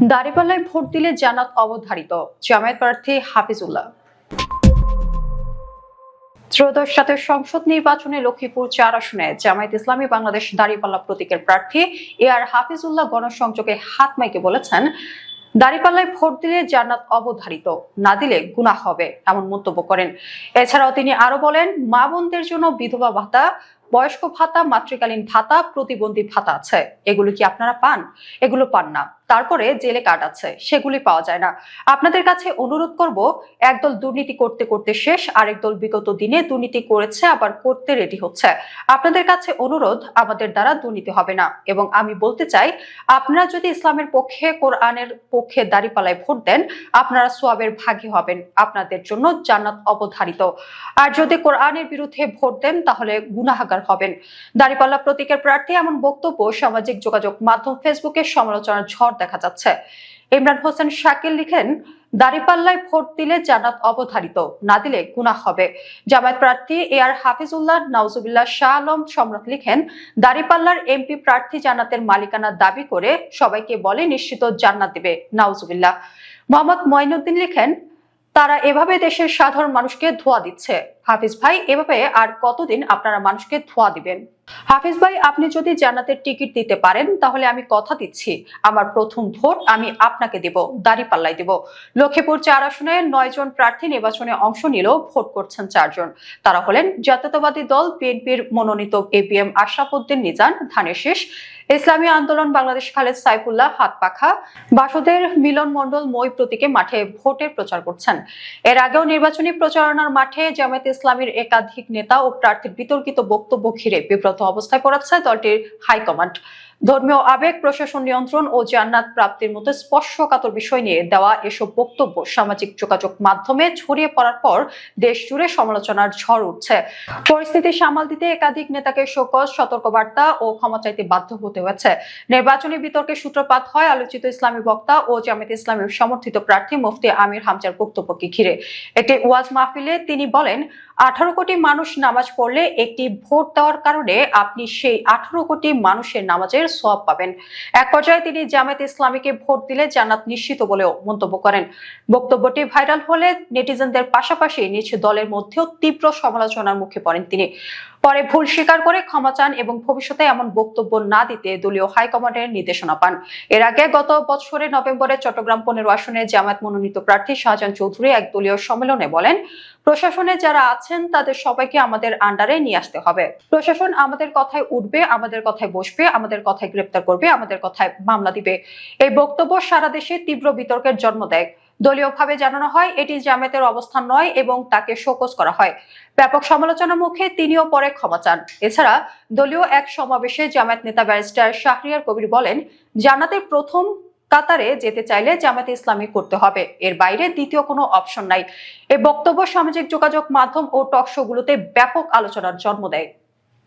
দাঁড়িপাল্লায় vote দিলে জান্নাত অবধারিত, জামায়াত প্রার্থী হাফিজুল্লাহ। ত্রয়োদশ জাতীয় সংসদ নির্বাচনে লক্ষ্মীপুর ৪ আসনে জামায়াত ইসলামী বাংলাদেশ দাঁড়িপাল্লা প্রতীকের প্রার্থী এআর হাফিজুল্লাহ গণসংযোগে হাত মাইকে বলেছেন, দাঁড়িপাল্লায় ভোট দিলে জান্নাত অবধারিত, না দিলে গুনাহ হবে, এমন মন্তব্য করেন। এছাড়াও তিনি আরো বলেন, মা বোনদের জন্য বিধবা ভাতা, বয়স্ক ভাতা, মাতৃকালীন ভাতা, প্রতিবন্ধী ভাতা আছে, এগুলো কি আপনারা পান? এগুলো পান না। তারপরে জেলে কার্ড আছে, সেগুলি পাওয়া যায় না। আপনাদের কাছে অনুরোধ করব, একদল দুর্নীতি করতে করতে শেষ, আরেক দল বিগত দিনে দুর্নীতি করেছে, আবার করতে রেডি হচ্ছে। আপনাদের কাছে অনুরোধ, আমাদের দ্বারা দুর্নীতি হবে না। এবং আমি বলতে চাই, আপনারা যদি ইসলামের পক্ষে, কোরআনের পক্ষে দাঁড়িপাল্লায় ভোট দেন, আপনারা সোয়াবের ভাগী হবেন, আপনাদের জন্য জান্নাত অবধারিত। আর যদি কোরআনের বিরুদ্ধে ভোট দেন, তাহলে গুনাহগার হবেন। দাঁড়িপাল্লা প্রতীকের প্রার্থী এমন বক্তব্য সামাজিক যোগাযোগ মাধ্যম ফেসবুকে সমালোচনার ঝড় দেখা যাচ্ছে। ইমরান হোসেন শাকিল লিখেন, দাঁড়িপাল্লায় ভোট দিলে জান্নাত অবধারিত, না দিলে গুনাহ হবে। জামায়াত প্রার্থী এআর হাফিজুল্লাহ নাউজুবিল্লাহ শাহ আলম সম্রাট লিখেন, দাঁড়িপাল্লার এমপি প্রার্থী জান্নাতের মালিকানা দাবি করে সবাইকে বলে নিশ্চিত জান্নাত দিবে, নাউজুবিল্লাহ। মোহাম্মদ মঈনুদ্দিন লিখেন, তারা এভাবে দেশের সাধারণ মানুষকে ধোঁয়া দিচ্ছে। হাফিজ ভাই, এভাবে আর কতদিন আপনারা মানুষকে ধোঁয়া দিবেন? হাফিজ ভাই, আপনি যদি জান্নাতের টিকিট দিতে পারেন, তাহলে আমি কথা দিচ্ছি, আমার প্রথম ভোট আমি আপনাকে দেব, দাঁড়িপাল্লায় দেব। লক্ষ্মীপুর ৪ আসনে ৯ জন প্রার্থী নির্বাচনে অংশ নিলেও ভোট করছেন ৪ জন। তারা হলেন জাতীয়তাবাদী দল বিএনপির মনোনীত এবিএম আশরাফ উদ্দিন নিজান ধানের শীষ, ইসলামী আন্দোলন বাংলাদেশ খালেদ সাইফুল্লাহ হাতপাখা, বাসুদের মিলন মণ্ডল মই প্রতীকে মাঠে ভোটের প্রচার করছেন। এর আগেও নির্বাচনী প্রচারণার মাঠে জামায়াত ইসলামীর একাধিক নেতা ও প্রার্থীর বিতর্কিত বক্তব্য ঘিরে বিব্রত অবস্থায় পড়েছে দলটির হাইকমান্ড। ধর্মীয় আবেগ, প্রশাসন নিয়ন্ত্রণ ও জান্নাত প্রাপ্তির মতো স্পর্শকাতর বিষয় নিয়ে দেওয়া এসব বক্তব্য সামাজিক যোগাযোগ মাধ্যমে ছড়িয়ে পড়ার পর দেশ জুড়ে সমালোচনার ঝড় উঠছে। পরিস্থিতি সামাল দিতে একাধিক নেতাকে শোকজ, সতর্কবার্তা ও ক্ষমা চাইতে বাধ্য হতে হয়েছে। নির্বাচনী বিতর্কের সূত্রপাত হয় আলোচিত ইসলামী বক্তা ও জামায়াত ইসলামীর সমর্থিত প্রার্থী মুফতি আমির হামজার বক্তব্যকে ঘিরে। একটি ওয়াজ মাহফিলে তিনি বলেন, 18 কোটি মানুষ নামাজ পড়লে একটি ভোট দেওয়ার কারণে আপনি সেই 18 কোটি মানুষের নামাজের সওয়াব পাবেন। এক পর্যায়ে তিনি জামায়াত ইসলামীকে ভোট দিলে জান্নাত নিশ্চিত বলেও মন্তব্য করেন। বক্তব্যটি ভাইরাল হলে নেটিজেনদের পাশাপাশি নিজ দলের মধ্যেও তীব্র সমালোচনার মুখে পড়েন তিনি। পরে ভুল স্বীকার করে ক্ষমা চান এবং ভবিষ্যতে এমন বক্তব্য না দিতে দলীয় হাইকমান্ডের নির্দেশনা পান। এর আগে গত বছরের নভেম্বরে চট্টগ্রাম 15 আসনে জামায়াত মনোনীত প্রার্থী শাহজাহান চৌধুরী এক দলীয় সম্মেলনে বলেন, প্রশাসনে যারা আছেন তাদের সবাইকে আমাদের আন্ডারে নিয়ে আসতে হবে। প্রশাসন আমাদের কথায় উঠবে, আমাদের কথায় বসবে, আমাদের কথায় গ্রেপ্তার করবে, আমাদের কথায় মামলা দিবে। এই বক্তব্য সারা দেশে তীব্র বিতর্কের জন্ম দেয়। দলীয়ভাবে জানানো হয় এটি জামায়াতের অবস্থান নয় এবং তাকে শোকজ করা হয়। ব্যাপক সমালোচনার মুখে তিনিও পরে ক্ষমা চান। এছাড়া দলীয় এক সমাবেশে জামায়াত নেতা ব্যারিস্টার শাহরিয়ার কবির বলেন, জান্নাতের প্রথম কাতারে যেতে চাইলে জামায়াতে ইসলামী করতে হবে, এর বাইরে দ্বিতীয় কোনো অপশন নাই। এই বক্তব্য সামাজিক যোগাযোগ মাধ্যম ও টক শো গুলোতে ব্যাপক আলোচনার জন্ম দেয়।